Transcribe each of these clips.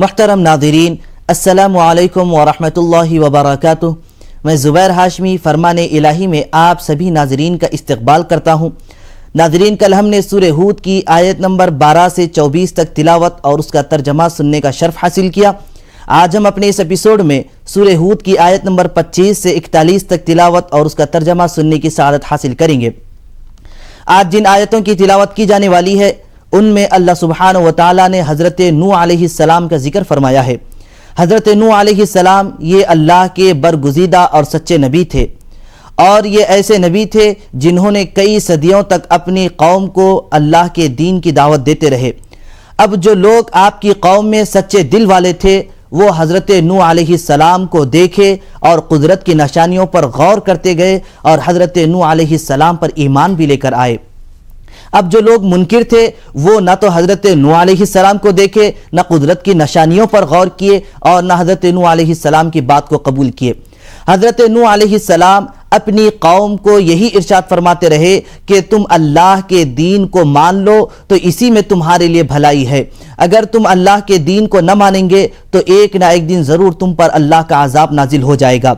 मुहतरम नाज़रीन, अस्सलामु अलैकुम व रहमतुल्लाहि व बरकातुहू। मैं ज़ुबैर हाशमी फरमाने इलाही में आप सभी नाज़रीन का इस्तकबाल करता हूँ। नाज़रीन, कल हमने सूरह हूद की आयत नंबर 12 से 24 तक तिलावत और उसका तर्जमा सुनने का शर्फ हासिल किया। आज हम अपने इस एपिसोड में सूरह हूद की आयत नंबर 25 से 41 तक तिलावत और उसका तर्जमा सुनने की सआदत हासिल करेंगे। आज जिन आयतों की तिलावत की जाने वाली है उनमें अल्लाह सुब्हानहू व तआला ने हज़रत नूह अलैहिस्सलाम का जिक्र फरमाया है। हज़रत नूह अलैहिस्सलाम ये अल्लाह के बरगुज़ीदा और सच्चे नबी थे और ये ऐसे नबी थे जिन्होंने कई सदियों तक अपनी कौम को अल्लाह के दीन की दावत देते रहे। अब जो लोग आपकी कौम में सच्चे दिल वाले थे वो हज़रत नूह अलैहिस्सलाम को देखे और कुदरत की निशानियों पर गौर करते गए और हज़रत नूह अलैहिस्सलाम पर ईमान भी लेकर आए। अब जो लोग मुनकिर थे वो ना तो हज़रत नूह अलैहिस्सलाम को देखे, ना कुदरत की निशानियों पर गौर किए और ना हज़रत नूह अलैहिस्सलाम की बात को कबूल किए। हज़रत नूह अलैहिस्सलाम अपनी कौम को यही इरशाद फरमाते रहे कि तुम अल्लाह के दीन को मान लो तो इसी में तुम्हारे लिए भलाई है। अगर तुम अल्लाह के दीन को न मानेंगे तो एक ना एक दिन ज़रूर तुम पर अल्लाह का अजाब नाजिल हो जाएगा।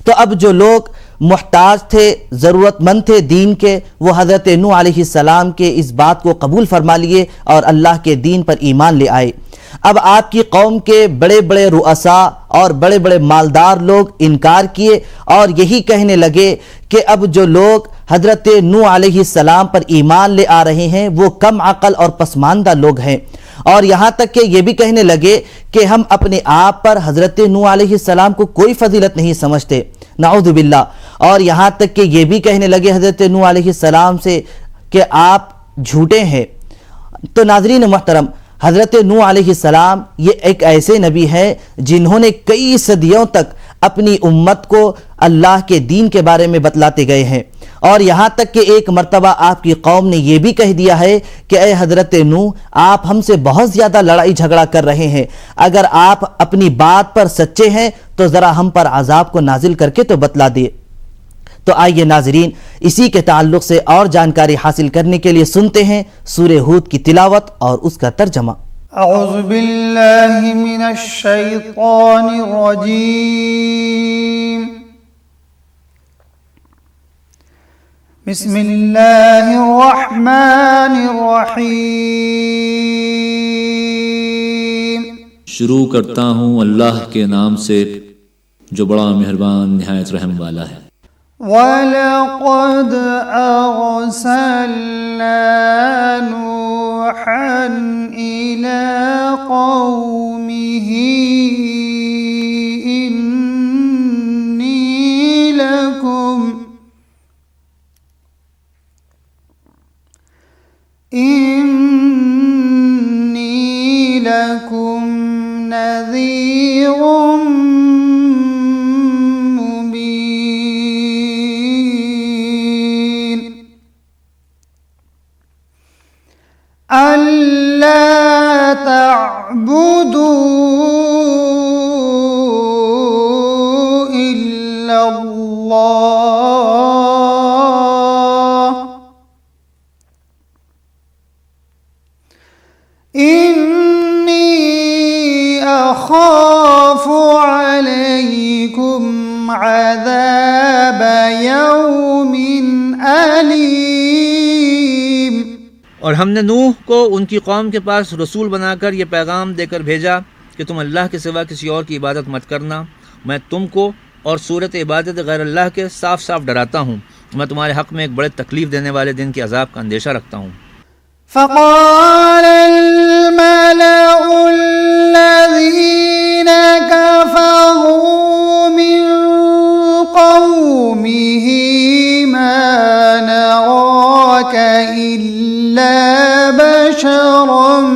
तो अब जो लोग मुहताज थे, ज़रूरतमंद थे दीन के, वो हज़रत नूह अलैहिस्सलाम के इस बात को कबूल फरमा लिए और अल्लाह के दीन पर ईमान ले आए। अब आपकी कौम के बड़े बड़े रुअसा और बड़े बड़े मालदार लोग इनकार किए और यही कहने लगे कि अब जो लोग हज़रत नूह अलैहिस्सलाम पर ईमान ले आ रहे हैं वो कम अकल और पसमानदा लोग हैं। और यहाँ तक कि ये भी कहने लगे कि हम अपने आप पर हज़रत नूह अलैहिस्सलाम को कोई फजीलत नहीं समझते, नाऊज़ु बिल्लाह। और यहाँ तक कि ये भी कहने लगे हज़रत नूह अलैहिस्सलाम से कि आप झूठे हैं। तो नाज़रीन मोहतरम, हज़रत नूह अलैहिस्सलाम ये एक ऐसे नबी हैं जिन्होंने कई सदियों तक अपनी उम्मत को अल्लाह के दीन के बारे में बतलाते गए हैं। और यहाँ तक कि एक मर्तबा आपकी कौम ने यह भी कह दिया है कि ए हज़रत नूह, आप हमसे बहुत ज़्यादा लड़ाई झगड़ा कर रहे हैं, अगर आप अपनी बात पर सच्चे हैं तो ज़रा हम पर अजाब को नाजिल करके तो बतला दिए। तो आइए नाजरीन, इसी के ताल्लुक से और जानकारी हासिल करने के लिए सुनते हैं सूरह हूद की तिलावत और उसका तर्जमा। अऊज़ु बिल्लाहि मिनश शैतानिर रजीम। बिस्मिल्लाहिर रहमानिर रहीम। शुरू करता हूँ अल्लाह के नाम से जो बड़ा मेहरबान निहायत रहम वाला है। वलक़द अर्सलना नूहन इला क़ौमिही इन्नी लकुम नज़ीरुम मुबीन। अल्ला तअबुदू इल्लल्लाह इन्नी अखाफु अलैकुम अज़ाब यौमिन अलीम। और हमने नूह को उनकी कौम के पास रसूल बनाकर ये पैगाम देकर भेजा कि तुम अल्लाह के सिवा किसी और की इबादत मत करना। मैं तुमको और सूरत इबादत गैर अल्लाह के साफ साफ डराता हूँ। मैं तुम्हारे हक़ में एक बड़े तकलीफ़ देने वाले दिन के अजाब का अंदेशा रखता हूँ। फ़क़ाल अल-मलअु अल्लज़ीना कफ़रू मिन क़ौमिही मा नराका इल्ला बशरम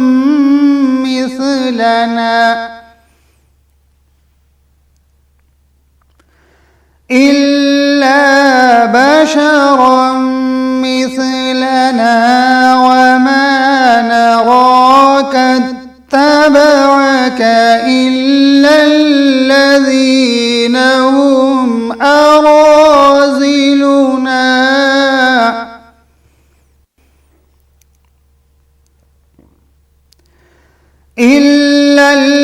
मिस्लना वमा नराक इत्तबअक इल्लल्लज़ीना हुम अराज़िलुना इल्लल्लज़ीना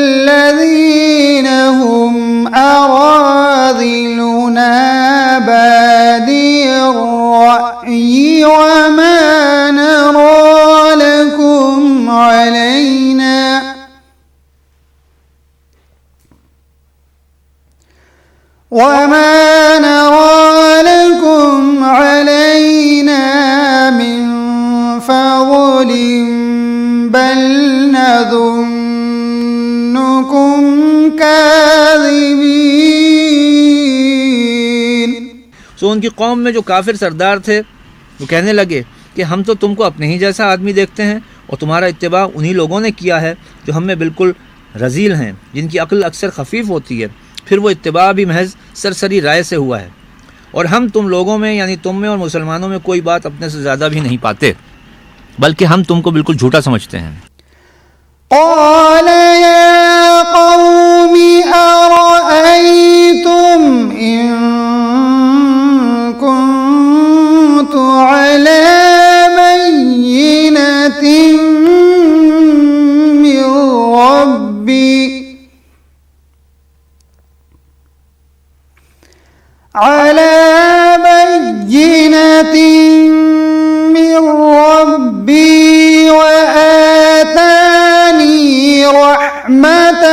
सो उनकी कौम में जो काफिर सरदार थे वो कहने लगे कि हम तो तुमको अपने ही जैसा आदमी देखते हैं और तुम्हारा इत्तिबा उन्हीं लोगों ने किया है जो हम में बिल्कुल रजील हैं, जिनकी अक्ल अक्सर खफीफ होती है, फिर वो इत्तिबा भी महज सरसरी राय से हुआ है, और हम तुम लोगों में यानी तुम में और मुसलमानों में कोई बात अपने से ज़्यादा भी नहीं पाते, बल्कि हम तुमको बिल्कुल झूठा समझते हैं। قال يا قوم أرأيتم إن كنت على بينة من ربي وآتاني رحمة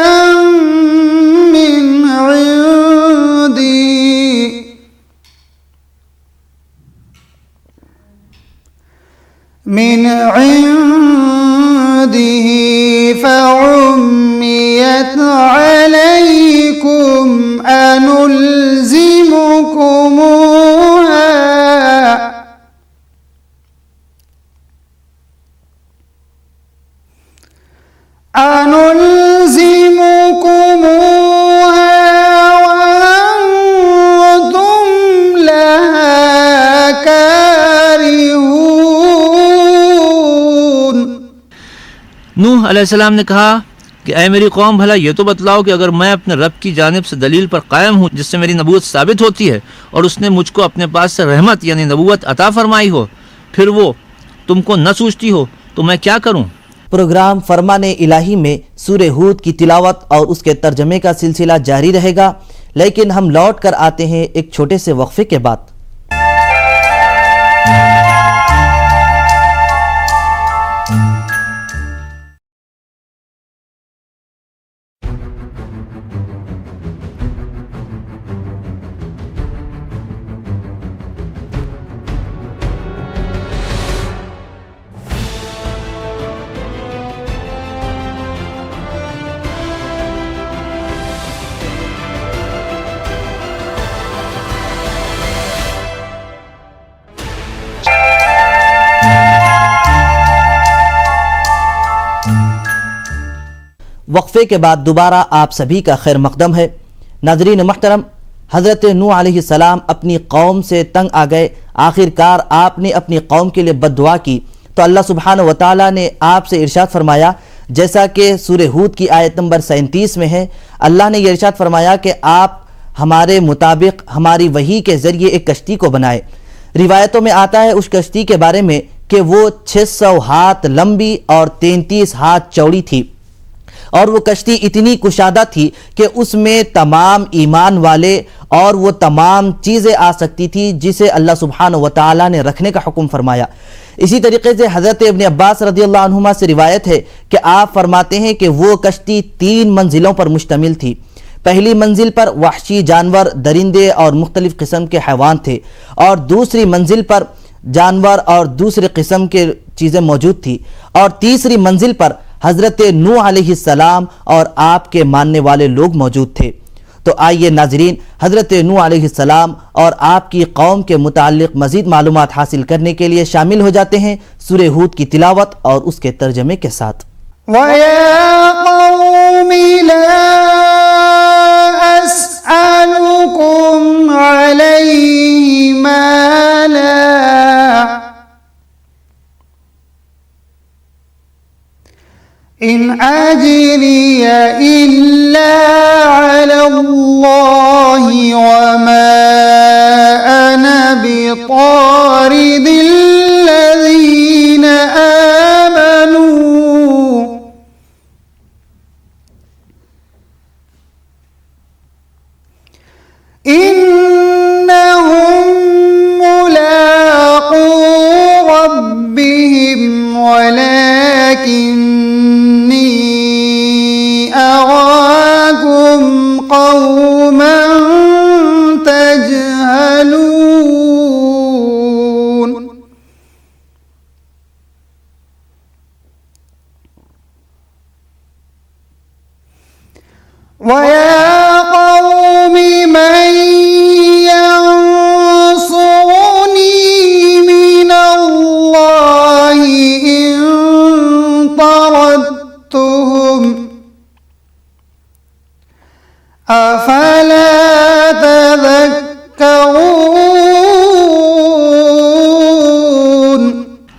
من عنده فعميت عليكم أنلزمكموها وأنتم لها كارهون। नूह अलैहिस्सलाम ने कहा कि ऐ मेरी कौम, भला ये तो बतलाओ कि अगर मैं अपने रब की जानिब से दलील पर कायम हूँ जिससे मेरी नबूवत साबित होती है और उसने मुझको अपने पास से रहमत यानी नबूवत अता फरमाई हो, फिर वो तुमको न सूझती हो तो मैं क्या करूँ। प्रोग्राम फरमान इलाही में सूरह हूद की तिलावत और उसके तर्जमे का सिलसिला जारी रहेगा, लेकिन हम लौट कर आते हैं एक छोटे से वक्फे के बाद। वक्फे के बाद दोबारा आप सभी का खैर मकदम है। नाज़रीन मोहतरम, हज़रत नूह अलैहिस्सलाम अपनी कौम से तंग आ गए। आखिरकार आपने अपनी कौम के लिए बद्दुआ की तो अल्लाह सुब्हानहू व तआला ने आपसे इरशाद फरमाया, जैसा कि सूरह हूद की आयत नंबर 37 में है। अल्लाह ने यह इरशाद फरमाया कि आप हमारे मुताबिक हमारी वही के ज़रिए एक कश्ती को बनाए। रिवायतों में आता है उस कश्ती के बारे में कि वो 600 हाथ लंबी और 33 हाथ चौड़ी थी, और वो कश्ती इतनी कुशादा थी कि उसमें तमाम ईमान वाले और वो तमाम चीज़ें आ सकती थी जिसे अल्लाह सुब्हानहू व तआला ने रखने का हुक्म फरमाया। इसी तरीके से हज़रत इब्न अब्बास रज़ियल्लाहु अन्हुमा से रिवायत है कि आप फरमाते हैं कि वो कश्ती 3 मंजिलों पर मुश्तमिल थी। पहली मंजिल पर वहशी जानवर, दरिंदे और मुख्तलिफ़ किस्म के हैवान थे, और दूसरी मंजिल पर जानवर और दूसरे किस्म के चीज़ें मौजूद थी, और तीसरी मंजिल पर हज़रत नूह अलैहिस्सलाम और आपके मानने वाले लोग मौजूद थे। तो आइए नाज़रीन, हज़रत नूह अलैहिस्सलाम और आपकी कौम के मुताल्लिक़ मज़ीद मालूमात हासिल करने के लिए शामिल हो जाते हैं सूरह हूद की तिलावत और उसके तर्जमे के साथ। वया कौमी ला अस्अलुकुम अलैहि माला इन अजरिय इल्ला अलल्लाहि वमा अना बितारिदिल लज़ीना आमनू इन्नहुम मुलाक़ू रब्बिहिम वलाकिन्नी अराकुम कौमन तजहलून। वया कौमि मन यंसुरुनी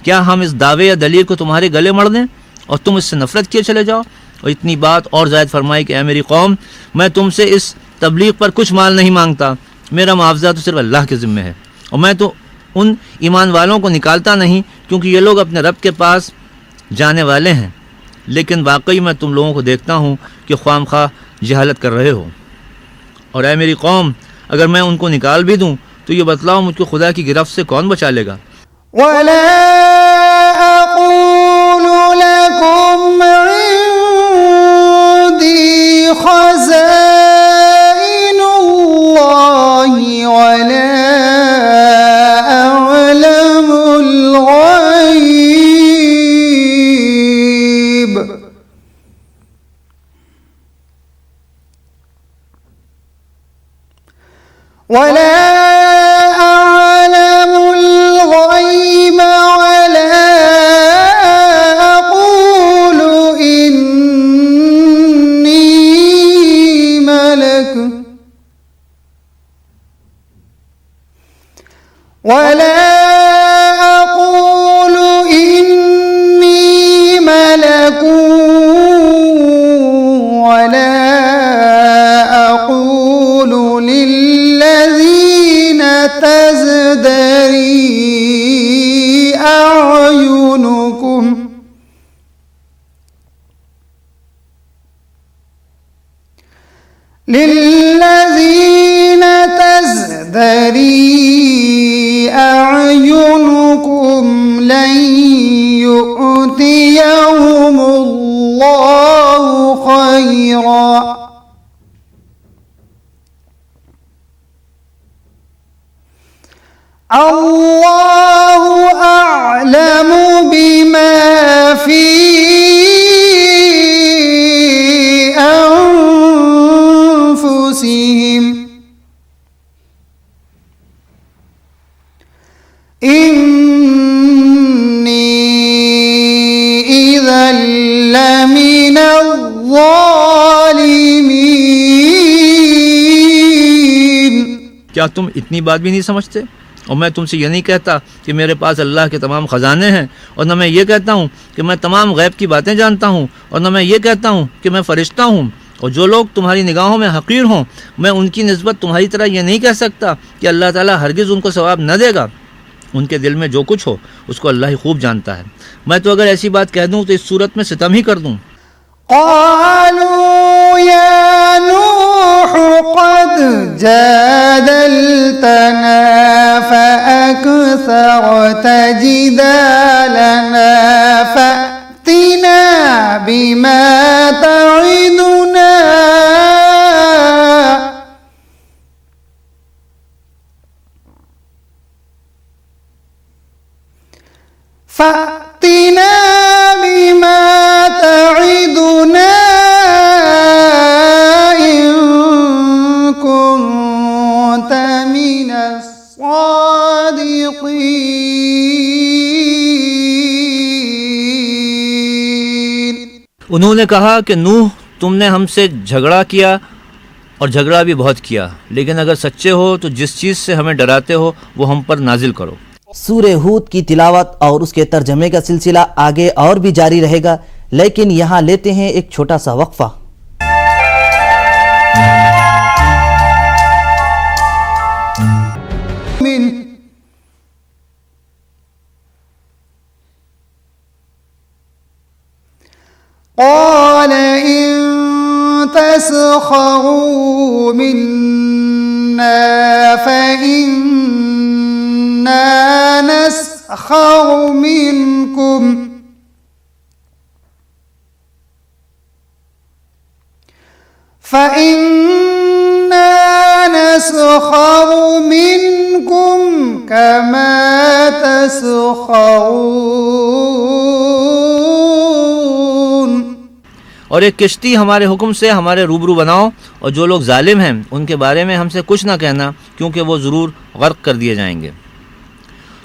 क्या हम इस दावे या दलील को तुम्हारे गले मढ़ दें और तुम इससे नफरत किए चले जाओ? और इतनी बात और ज़ायद फरमाई कि ऐ मेरी कौम, मैं तुमसे इस तबलीग पर कुछ माल नहीं मांगता, मेरा मुआवजा तो सिर्फ अल्लाह के ज़िम्मे है, और मैं तो उन ईमान वालों को निकालता नहीं क्योंकि ये लोग अपने रब के पास जाने वाले हैं, लेकिन वाकई मैं तुम लोगों को देखता हूँ कि ख्वामखा जहालत कर रहे हो। और ऐ मेरी कौम, अगर मैं उनको निकाल भी दूँ तो ये बतलाओ मुझको खुदा की गिरफ्त से कौन बचा लेगा? ولا أقول لكم عندي خزائن الله ولا أعلم الغيب ولا أعلم الغيب ولا أقول إني ملك ولا أقول إني ملك ولا أقول للذين تزدري أعينكم للذين تزدري أعينكم لن يؤتيهم الله خيرا الله أعلم بما في أنفسهم إني إذا لمن الظالمين। क्या तुम इतनी बात भी नहीं समझते? और मैं तुमसे ये नहीं कहता कि मेरे पास अल्लाह के तमाम ख़जाने हैं, और न मैं ये कहता हूँ कि मैं तमाम गैब की बातें जानता हूँ, और न मैं ये कहता हूँ कि मैं फ़रिश्ता हूँ। और जो लोग तुम्हारी निगाहों में हक़ीर हों, मैं उनकी निस्बत तुम्हारी तरह ये नहीं कह सकता कि अल्लाह ताला हरगिज़ उनको सवाब न देगा। उनके दिल में जो कुछ हो उसको अल्लाह ही खूब जानता है। मैं तो अगर ऐसी बात कह दूँ तो इस सूरत में सितम ही कर दूँ। قالوا يا نوح قد جادلتنا فأكثرت جدالنا فأتنا بما تعدنا فأتنا بما تعدنا إن كنت من الصادقين। उन्होंने कहा कि नूह, तुमने हमसे झगड़ा किया और झगड़ा भी बहुत किया, लेकिन अगर सच्चे हो तो जिस चीज़ से हमें डराते हो वो हम पर नाजिल करो। सूरे हूद की तिलावत और उसके तर्जमे का सिलसिला आगे और भी जारी रहेगा, लेकिन यहाँ लेते हैं एक छोटा सा वक्फा। قال إن تسخروا منا فإنا نسخر منكم كما تسخرون। और एक किश्ती हमारे हुक्म से हमारे रूबरू बनाओ, और जो लोग जालिम हैं उनके बारे में हमसे कुछ ना कहना, क्योंकि वो ज़रूर गर्क कर दिए जाएंगे।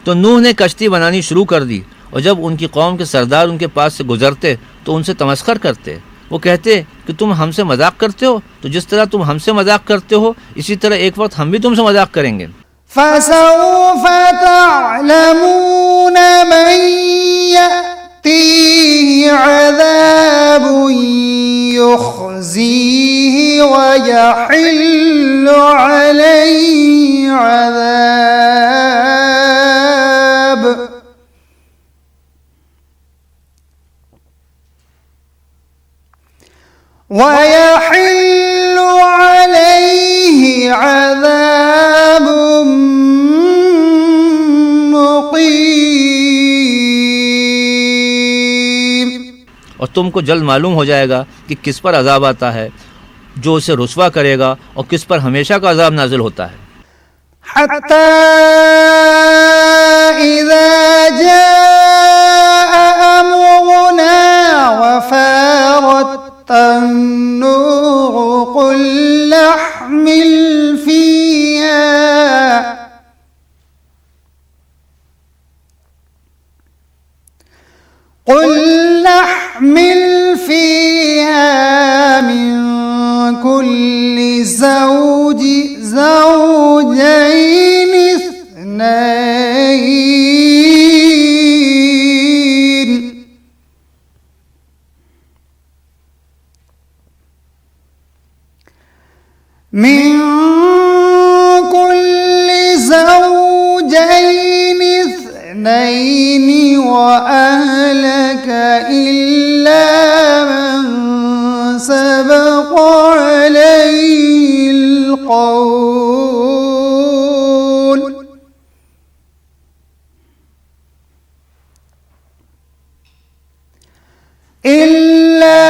तो नूह ने कश्ती बनानी शुरू कर दी, और जब उनकी कौम के सरदार उनके पास से गुजरते तो उनसे तमस्खर करते। वो कहते कि तुम हमसे मजाक करते हो, तो जिस तरह तुम हमसे मजाक करते हो इसी तरह एक वक्त हम भी तुमसे मजाक करेंगे। فسوف تعلمون من يأتيه عذاب يخزيه ويحل عليه عذاب मुक़ीम। और तुमको जल्द मालूम हो जाएगा कि किस पर अजाब आता है जो उसे रुस्वा करेगा और किस पर हमेशा का अजाब नाजिल होता है। हत्ता इज़ा जाअ अम्रुना वफ़ारत तन्नूर क़ुल अहमिल फ़ीहा मिन कुल्लि ज़ौजैन इस्नैन मिन कुल्लि ज़ौजैन इस्नैन व अहलक इल्ला मन सबक़ अलैहिल क़ौल इल्ला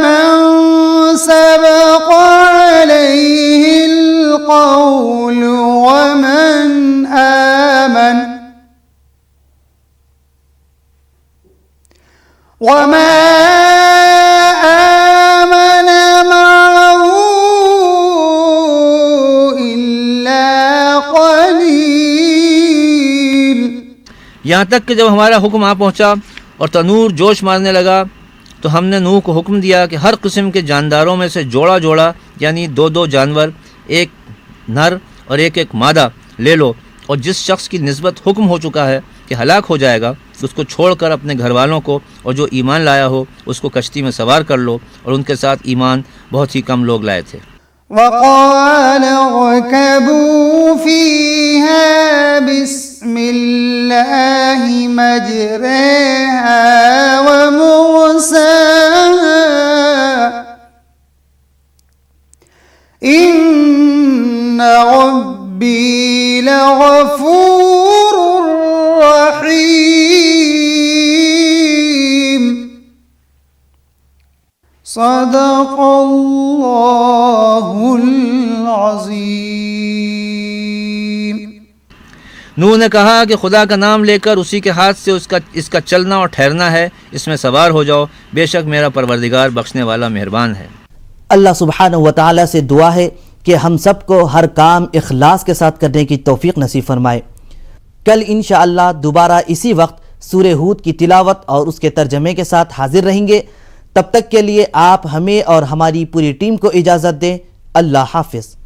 मन सबक़ अलैहिल क़ौल वमन आमन वमा आमन मअहू इल्ला क़लील। यहाँ तक कि जब हमारा हुक्म आ पहुँचा और तनूर जोश मारने लगा तो हमने नूह को हुक्म दिया कि हर किस्म के जानदारों में से जोड़ा जोड़ा यानी दो दो जानवर, एक नर और एक मादा ले लो, और जिस शख्स की निस्बत हुक्म हो चुका है कि हलाक हो जाएगा उसको छोड़कर अपने घर वालों को और जो ईमान लाया हो उसको कश्ती में सवार कर लो। और उनके साथ ईमान बहुत ही कम लोग लाए थे। वक़ाल इरकबू फ़ीहा बिस्मिल्लाहि मजरेहा व मुरसाहा इन्न रब्बी लग़फ़ूरुर रहीम। सदक़ल्लाहुल अज़ीम। नूह ने कहा कि खुदा का नाम लेकर उसी के हाथ से इसका चलना और ठहरना है, इसमें सवार हो जाओ, बेशक मेरा परवरदिगार बख्शने वाला मेहरबान है। अल्लाह सुब्हानहु व तआला से दुआ है कि हम सबको हर काम इखलास के साथ करने की तौफीक नसीब फरमाए। कल इंशाअल्लाह दोबारा इसी वक्त सूरह हूद की तिलावत और उसके तर्जमे के साथ हाजिर रहेंगे। तब तक के लिए आप हमें और हमारी पूरी टीम को इजाज़त दें। अल्लाह हाफिज़।